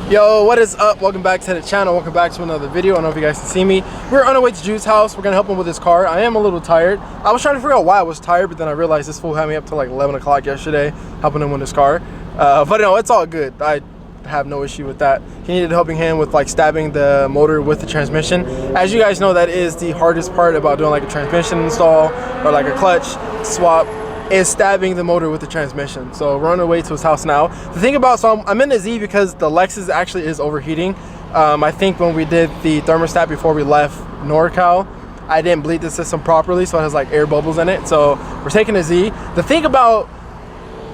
Yo, what is up? Welcome back to the channel. Welcome back to another video. I don't know if you guys can see me. We're on our way to Drew's house. We're gonna help him with his car. I am a little tired. I was trying to figure out why I was tired, but then I realized this fool had me up till like 11 o'clock yesterday helping him with his car. But no, it's all good. I have no issue with that. He needed a helping hand with like stabbing the motor with the transmission. As you guys know, that is the hardest part about doing like a transmission install or like a clutch swap, is stabbing the motor with the transmission. So we're on our way to his house now. The thing about, so I'm in the Z because the Lexus actually is overheating. I think when we did the thermostat before we left NorCal, I didn't bleed the system properly, so it has like air bubbles in it. So we're taking a Z. The thing about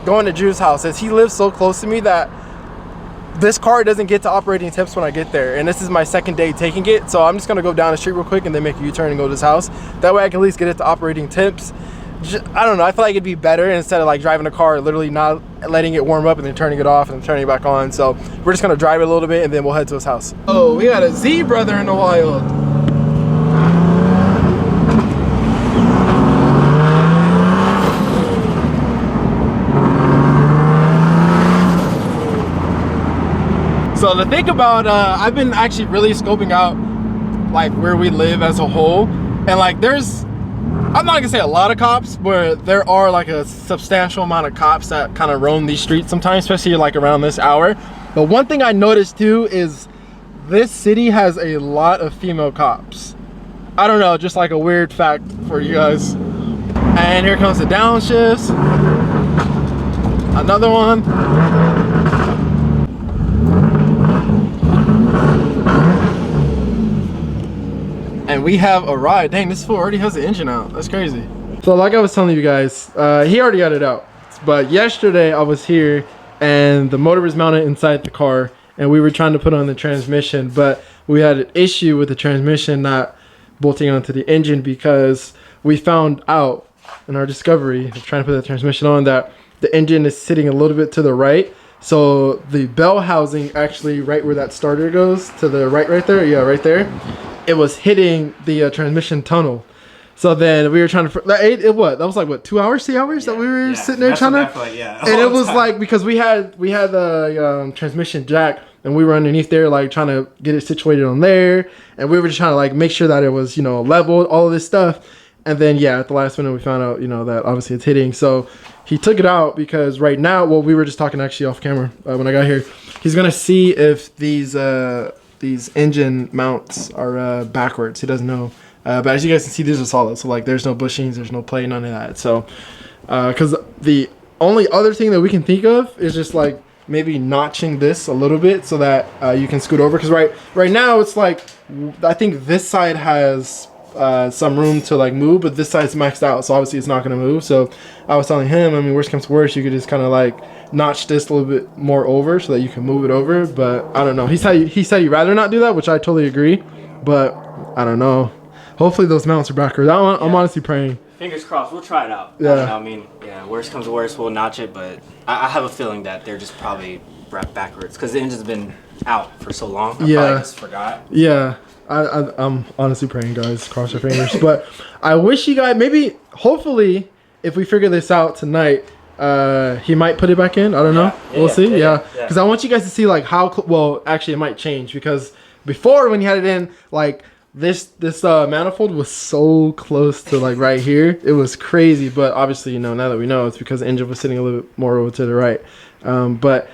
going to Drew's house is he lives so close to me that this car doesn't get to operating temps when I get there, and this is my second day taking it. So I'm just gonna go down the street real quick and then make a U-turn and go to his house. That way I can at least get it to operating temps. I don't know, I feel like it'd be better instead of like driving a car, literally not letting it warm up and then turning it off and then turning it back on. So we're just gonna drive it a little bit and then we'll head to his house. Oh, we got a Z brother in the wild. So the thing about, I've been actually really scoping out like where we live as a whole, and like there's, I'm not gonna say a lot of cops, but there are like a substantial amount of cops that kind of roam these streets sometimes, especially like around this hour. But one thing I noticed too is this city has a lot of female cops. I don't know, just like a weird fact for you guys. And here comes the downshifts. Another one. And we have a ride. Dang, this fool already has the engine out. That's crazy. So like I was telling you guys, he already got it out. But yesterday I was here and the motor was mounted inside the car and we were trying to put on the transmission, but we had an issue with the transmission not bolting onto the engine because we found out in our discovery of trying to put the transmission on that the engine is sitting a little bit to the right. So the bell housing actually right where that starter goes to the right there. Yeah, right there. It was hitting the transmission tunnel. So then we were trying to, that was like what, 2 hours, 3 hours that we were sitting there trying to, and it was like, because we had the transmission jack and we were underneath there like trying to get it situated on there, and we were just trying to like make sure that it was, you know, leveled, all of this stuff. And then yeah, at the last minute we found out, you know, that obviously it's hitting. So he took it out because right now, well, we were just talking actually off camera when I got here. He's gonna see if these engine mounts are backwards. He doesn't know, but as you guys can see, these are solid. So like there's no bushings, there's no play, none of that. So because the only other thing that we can think of is just like maybe notching this a little bit so that you can scoot over, because right now it's like, I think this side has some room to like move, but this side's maxed out, so obviously it's not going to move. So I was telling him, I mean, worst comes to worst, you could just kind of like notch this a little bit more over so that you can move it over. But I don't know, he said he'd rather not do that, which I totally agree, but I don't know. Hopefully those mounts are backwards. I'm honestly praying. Fingers crossed, we'll try it out. Yeah, I mean, yeah, worst comes to worst, we'll notch it, but I have a feeling that they're just probably wrapped backwards because the engine's been out for so long. I probably just forgot. Yeah, I'm honestly praying, guys. Cross your fingers. But I wish you guys, maybe, hopefully, if we figure this out tonight, he might put it back in. I don't know. We'll see. Yeah, because I want you guys to see like how, well, actually it might change, because before when you had it in, like this manifold was so close to like right here. It was crazy. But obviously, you know, now that we know, it's because the engine was sitting a little bit more over to the right. But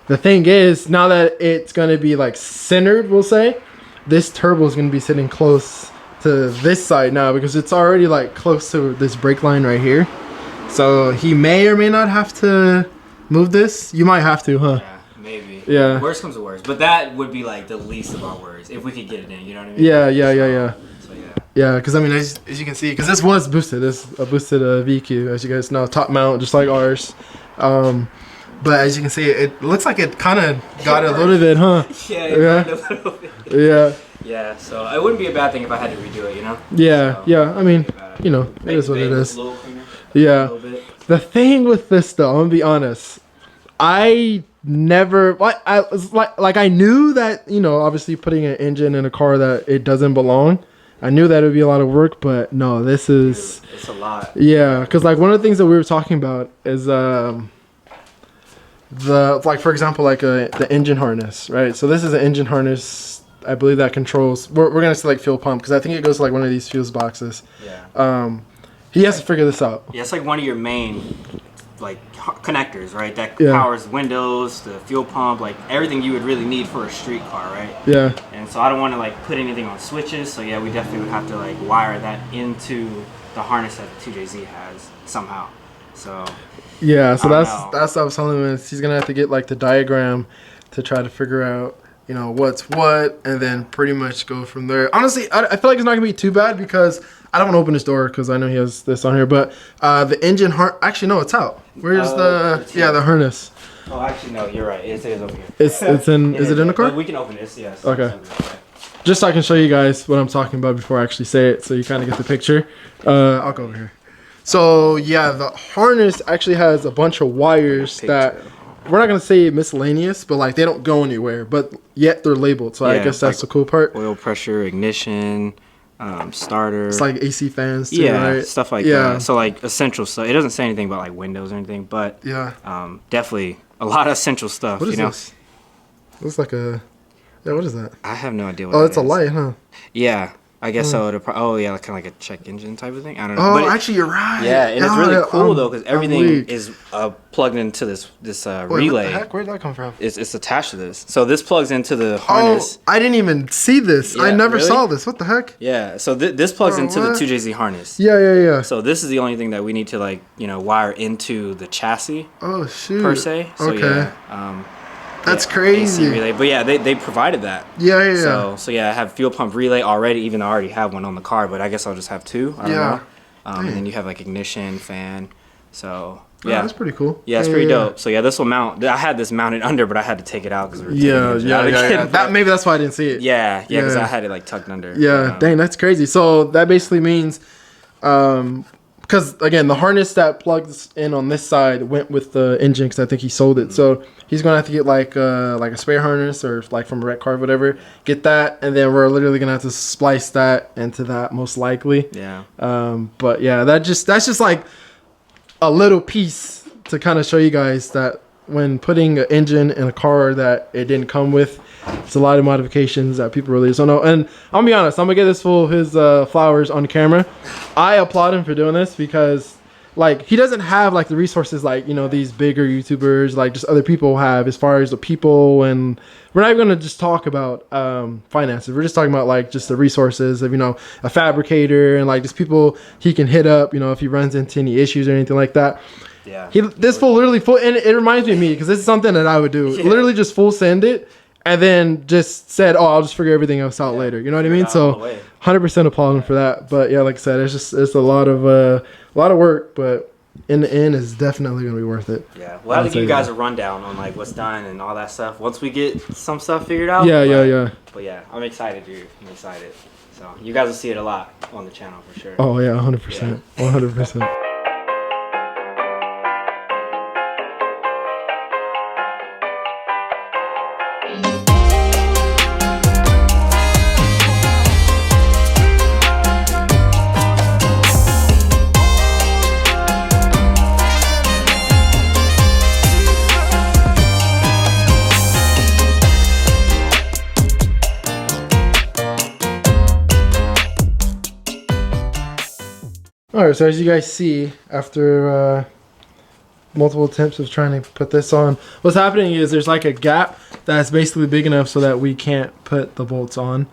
the thing is, now that it's going to be like centered, we'll say, this turbo is going to be sitting close to this side now because it's already like close to this brake line right here. So he may or may not have to move this. You might have to, huh? Yeah, maybe. Yeah. Worst comes to worst, but that would be like the least of our worries if we could get it in. You know what I mean? Yeah. So yeah. Yeah, because I mean, as you can see, because this was boosted. This a boosted VQ, as you guys know, top mount, just like ours. But as you can see, it looks like it kind of got a little bit, huh? Yeah. A little bit. Yeah. Yeah, so it wouldn't be a bad thing if I had to redo it, you know? Yeah, so, yeah. I mean, you know, it is what it is. A little cleaner, yeah. A little bit. The thing with this, though, I'm gonna be honest. I never, I was like I knew that, you know, obviously putting an engine in a car that it doesn't belong, I knew that it would be a lot of work, but no, this is... It's a lot. Yeah, because like one of the things that we were talking about is like for example, like the engine harness, right? So this is an engine harness, I believe, that controls. We're gonna select fuel pump because I think it goes to like one of these fuse boxes. Yeah. He has to figure this out. Yeah, it's like one of your main like connectors, right? That Yeah. powers windows, the fuel pump, like everything you would really need for a street car, right? Yeah. And so I don't want to like put anything on switches, so yeah, we definitely would have to like wire that into the harness that the 2JZ has somehow. So yeah, so that's know. what I was telling him, is he's gonna have to get like the diagram to try to figure out, you know, what's what, and then pretty much go from there. Honestly, I feel like it's not gonna be too bad because I don't want to open his door because I know he has this on here. But the engine actually no, it's out. Where's the harness? Oh, actually no, you're right. It is over here. It's in. Is it in the car? We can open this. Yes. Okay. Just so I can show you guys what I'm talking about before I actually say it, so you kind of get the picture. I'll go over here. So yeah, the harness actually has a bunch of wires that we're not gonna say miscellaneous, but like they don't go anywhere, but yet they're labeled. So yeah, I guess that's the cool part. Oil pressure, ignition, starter. It's like AC fans too, right? Stuff like that. So like essential stuff. It doesn't say anything about like windows or anything, but definitely a lot of essential stuff. What is this? Looks like a what is that? I have no idea what it's a light, huh? Yeah. I guess so. Oh yeah, kind of like a check engine type of thing. I don't know. Oh, but actually, you're right. Yeah, and it's really cool though because everything is plugged into this relay. What the heck? Where did that come from? It's attached to this. So this plugs into the harness. Oh, I didn't even see this. I never saw this. What the heck? Yeah. So this plugs into the 2JZ harness. Yeah. So this is the only thing that we need to like wire into the chassis. Oh shoot. Per se. So, okay. Yeah, that's crazy. AC relay. But yeah, they provided that. Yeah. So yeah, I have fuel pump relay already, even though I already have one on the car, but I guess I'll just have two. I don't know. And then you have like ignition, fan. So yeah. That's pretty cool. Yeah, it's pretty dope. So yeah, this will mount. I had this mounted under, but I had to take it out because we were taking it out. Maybe that's why I didn't see it. Yeah, because I had it like tucked under. Yeah, dang, that's crazy. So that basically means, because again, the harness that plugs in on this side went with the engine because I think he sold it. So he's gonna have to get like a spare harness or like from a wreck car or whatever. Get that, and then we're literally gonna have to splice that into that most likely. Yeah. But yeah, that's just like a little piece to kind of show you guys that when putting an engine in a car that it didn't come with, it's a lot of modifications that people really just don't know. And I'll be honest, I'm gonna get this fool his flowers on camera. I applaud him for doing this because like he doesn't have like the resources like, you know, these bigger YouTubers, like just other people have, as far as the people. And we're not even gonna just talk about finances. We're just talking about like just the resources of, you know, a fabricator and like just people he can hit up, you know, if he runs into any issues or anything like that. Yeah. This fool literally and it reminds me of me because this is something that I would do. Yeah. Literally just full send it and then just said, oh, I'll just figure everything else out later. You know what I mean? So 100% applaud him for that. But yeah, like I said, it's a lot of work, but in the end, it's definitely gonna be worth it. Yeah, we'll have to give you guys a rundown on like what's done and all that stuff once we get some stuff figured out. Yeah. But yeah, I'm excited, dude. I'm excited. So you guys will see it a lot on the channel for sure. Oh yeah, 100%, 100%. Alright, so as you guys see, after multiple attempts of trying to put this on, what's happening is there's like a gap that's basically big enough so that we can't put the bolts on.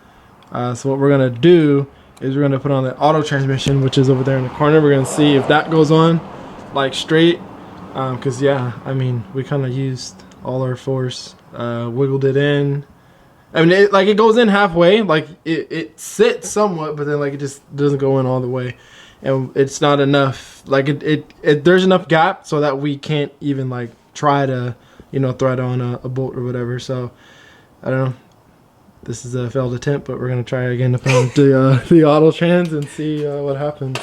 So what we're going to do is we're going to put on the auto transmission, which is over there in the corner. We're going to see if that goes on like straight. Because yeah, I mean, we kind of used all our force, wiggled it in. I mean, it goes in halfway, like it sits somewhat, but then like it just doesn't go in all the way. And it's not enough, like there's enough gap so that we can't even like try to, you know, thread on a bolt or whatever. So I don't know, this is a failed attempt, but we're gonna try again to put on the auto trans and see what happens.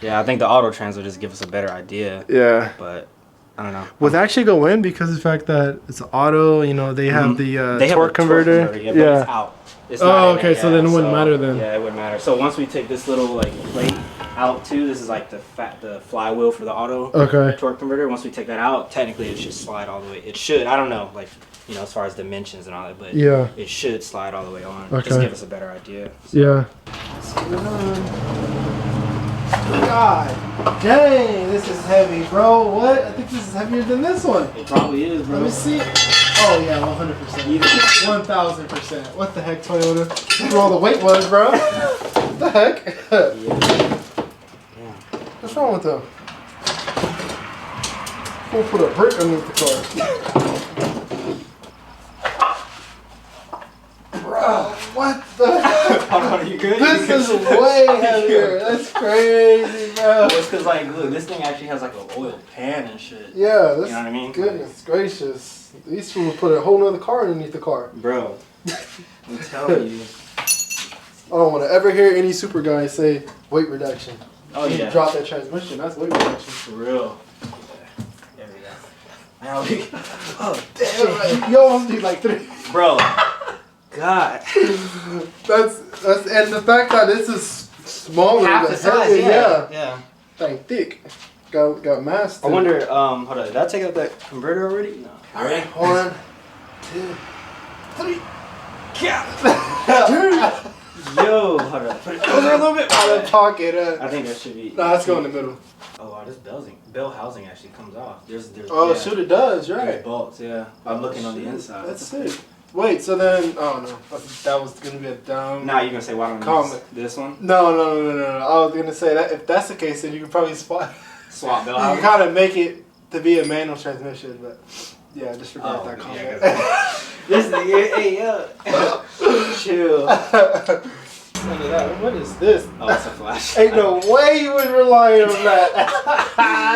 Yeah, I think the auto trans will just give us a better idea. Yeah, but I don't know. Would actually go in because of the fact that it's auto, you know, they have the torque converter. But it's out. It's okay, so then it wouldn't matter then. Yeah, it wouldn't matter. So once we take this little like plate out too. This is like the flywheel for the auto torque converter. Once we take that out, technically it should slide all the way. It should. I don't know, like, you know, as far as dimensions and all that, but yeah, it should slide all the way on. Just give us a better idea. So. Yeah. God dang, this is heavy, bro. What? I think this is heavier than this one. It probably is, bro. Let me see. Oh yeah, 100%. 1000%. What the heck, Toyota? This is where all the weight was, bro. What the heck? Yeah. What's wrong with them? We'll put a brick underneath the car. Bro, what the heck? Hold on, are you good? This is way heavier. That's crazy, bro. It's because, like, look, this thing actually has like an oil pan and shit. Yeah, this, you know what I mean? Goodness gracious. These fools put a whole nother car underneath the car. Bro, I'm telling you. I don't want to ever hear any super guy say weight reduction. Oh, yeah. Drop that transmission. That's weight reduction. For real. There we go. Now we oh, damn. You almost need like 3. Bro. God. That's and the fact that this is smaller. Half the size, yeah. Thing thick. Got mass. I wonder, hold on, did I take out that converter already? No. Alright, 1, 2, 3. Yo, hold on. Put it over a little bit. Out of pocket. I think that should be. No, let's go in the middle. Oh wow, this bell housing actually comes off. There's oh yeah. Shoot, it does, right? There's bolts, yeah. I'm looking on the inside. That's sick. Wait, so then, oh no, that was gonna be a dumb. Now you're gonna say why don't we use this one? No. I was gonna say that if that's the case, then you can probably swap bell housing. You kind of make it to be a manual transmission, but yeah, disregard that comment. This nigga, hey yo, chill. Look at that. What is this? Oh, it's a flash. Ain't no way you would rely on that.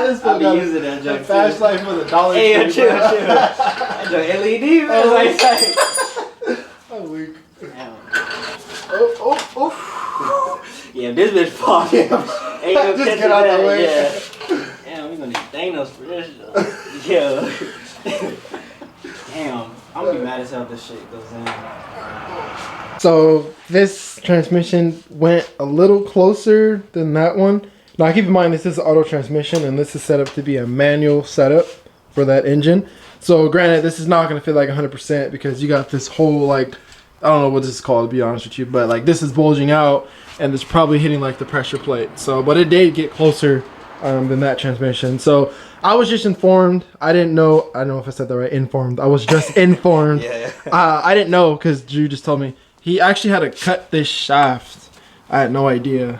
This I'll be using that junk. Flashlight for the $1. Hey, chill. That junk LED, man. I'm weak. Damn. Oh. Yeah, this bitch popped. Ain't no just get out the way. Yeah. Damn, we gonna need Thanos for this. Yeah. Damn. I'm gonna be mad as hell if this shit goes in. So this transmission went a little closer than that one. Now keep in mind this is an auto transmission and this is set up to be a manual setup for that engine. So granted this is not going to fit like 100% because you got this whole like, I don't know what this is called to be honest with you, but like this is bulging out and it's probably hitting like the pressure plate. So but it did get closer than that transmission. So I was just informed. I don't know if I said that right. Informed. I was just informed. Yeah. I didn't know because Drew just told me. He actually had to cut this shaft. I had no idea.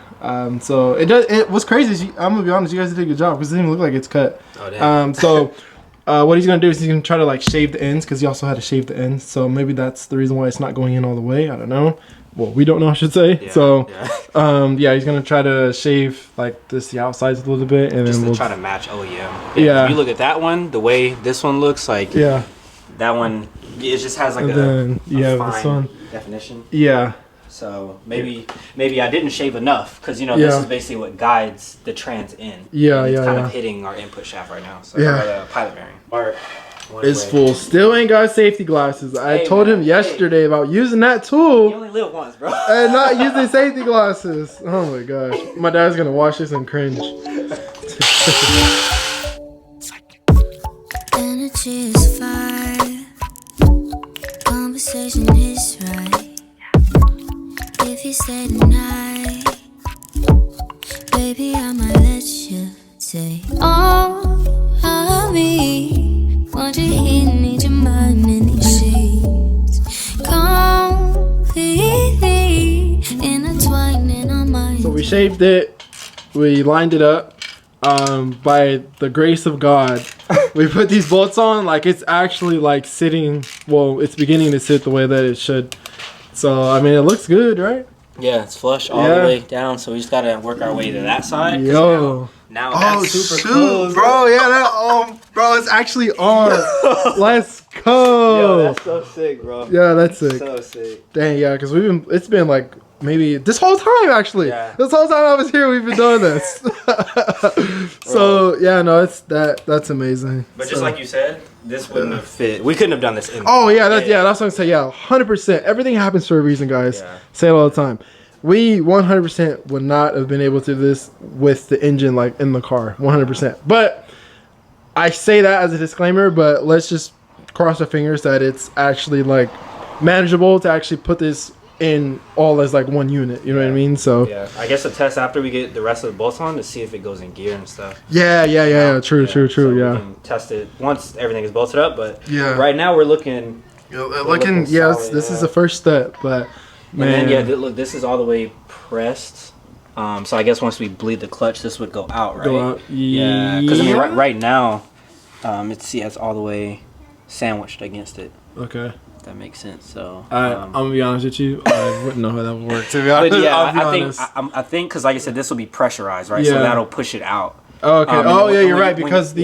So it was crazy. I'm gonna be honest. You guys did a good job because it didn't even look like it's cut. Oh damn. So what he's gonna do is he's gonna try to like shave the ends because he also had to shave the ends. So maybe that's the reason why it's not going in all the way. I don't know. Well, we don't know, I should say. Yeah, so yeah. He's gonna try to shave like the outsides a little bit and just then to we'll try to match OEM. Yeah. If you look at that one, the way this one looks like. Yeah. That one, it just has like and a fine this one definition. Yeah. So maybe I didn't shave enough because you know this is basically what guides the trans in. Yeah, and it's kind yeah. of hitting our input shaft right now. So Yeah. pilot bearing. It's full. Still ain't got safety glasses. I told him yesterday about using that tool. You only live once, bro. And not using safety glasses. Oh my gosh. My dad's gonna watch this and cringe. Energy is fire. Conversation is right. If you stay tonight, baby, I might let you take all of me. Want you here, need your mind in these sheets. Completely intertwined in our minds. So we shaved it. We lined it up. By the grace of God, we put these bolts on. Like it's actually like sitting. Well, it's beginning to sit the way that it should. So I mean, it looks good, right? Yeah, it's flush all the way down. So we just gotta work our way to that side. Yo. Now that's super close, bro. Yeah, that bro, it's actually on. Let's go. Yo, that's so sick, bro. Yeah, that's sick. So sick. Dang, yeah, because it's been like maybe this whole time actually. Yeah. This whole time I was here, we've been doing this. So yeah, no, that's amazing. But just like you said, this wouldn't have fit. We couldn't have done this in. Oh yeah, that's what I'm saying. Yeah, 100%. Everything happens for a reason, guys. Yeah. Say it all the time. we 100% would not have been able to do this with the engine like in the car, 100%. But I say that as a disclaimer, but let's just cross our fingers that it's actually like manageable to actually put this in all as like one unit, you know what I mean? So yeah, I guess a test after we get the rest of the bolts on to see if it goes in gear and stuff. True. So we can test it once everything is bolted up, but yeah, right now we're looking yes, solid, this is the first step, but man. And then look, this is all the way pressed. So I guess once we bleed the clutch, this would go out, right? Go out. Yeah, because I mean right now, it's all the way sandwiched against it. Okay. That makes sense. So I'm gonna be honest with you, I wouldn't know how that would work, to be honest. But yeah, I think because like I said, this will be pressurized, right? Yeah. So that'll push it out. Oh, okay. You're right, because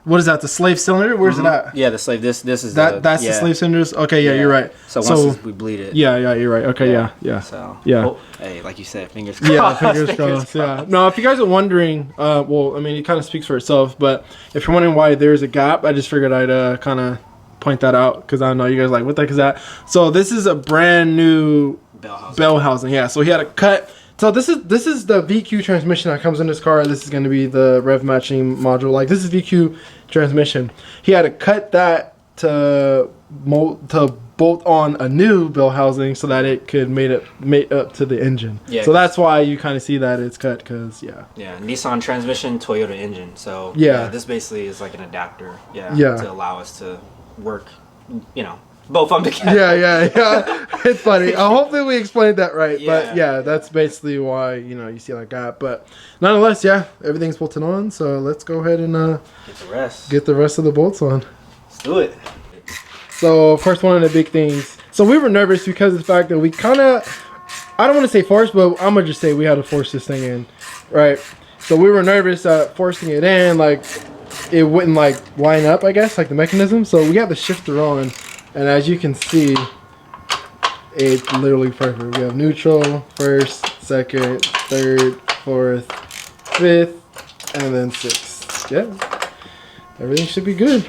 what is that? The slave cylinder? Where's it at? Yeah, the slave. This is that's the slave cylinders. Okay, yeah, you're right. So once we bleed it. Yeah, you're right. Okay, yeah. So yeah. Hey, like you said, fingers crossed. Yeah, fingers crossed. Yeah. No, if you guys are wondering, well, I mean, it kind of speaks for itself. But if you're wondering why there's a gap, I just figured I'd kind of point that out because I know you guys are like, what the heck is that? So this is a brand new bell housing. Yeah. So he had a cut. So this is the VQ transmission that comes in this car. This is going to be the rev matching module. Like this is VQ transmission. He had to cut that to bolt on a new bell housing so that it could mate up to the engine. Yeah. So that's why you kind of see that it's cut, because yeah. Yeah, Nissan transmission, Toyota engine. So yeah, this basically is like an adapter. Yeah. To allow us to work, both of them together. Yeah. It's funny. Hopefully we explained that right. But yeah, that's basically why you see like that. But nonetheless, yeah, everything's bolted on. So let's go ahead and get the rest of the bolts on. Let's do it. So of course, one of the big things. So we were nervous because of the fact that we kind of, I don't want to say forced, but I'm gonna just say we had to force this thing in, right? So we were nervous at forcing it in, like it wouldn't like line up, I guess, like the mechanism. So we got the shifter on. And as you can see, it's literally perfect. We have neutral, first, second, third, fourth, fifth, and then sixth. Yeah, everything should be good.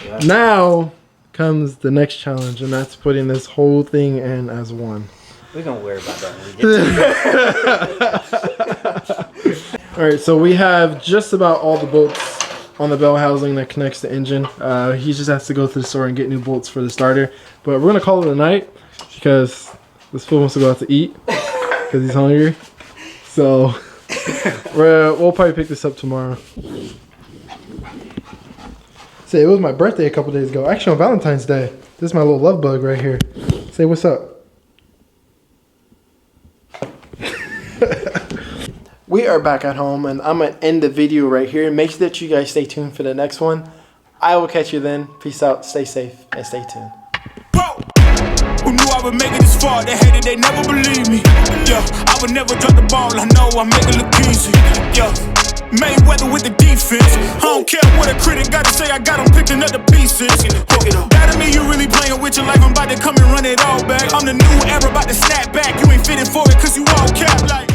Yeah. Now comes the next challenge, and that's putting this whole thing in as one. We're going to worry about that when we get to it. All right, so we have just about all the bolts on the bell housing that connects the engine. He just has to go to the store and get new bolts for the starter. But we're gonna call it a night because this fool wants to go out to eat because he's hungry. So we'll probably pick this up tomorrow. Say it was my birthday a couple days ago. Actually, on Valentine's Day. This is my little love bug right here. Say what's up. We are back at home, and I'm going to end the video right here. Make sure that you guys stay tuned for the next one. I will catch you then. Peace out. Stay safe and stay tuned. Whoa. Who knew I would make it this far? They hated, they never believe me. Yeah, I would never drop the ball. I know I make it look easy. Yeah, Mayweather with the defense. I don't care what a critic got to say. I got them picking up the pieces. That to me, you really playing with your life. I'm about to come and run it all back. I'm the new era, about to snap back. You ain't fitting for it, cause you all cap like.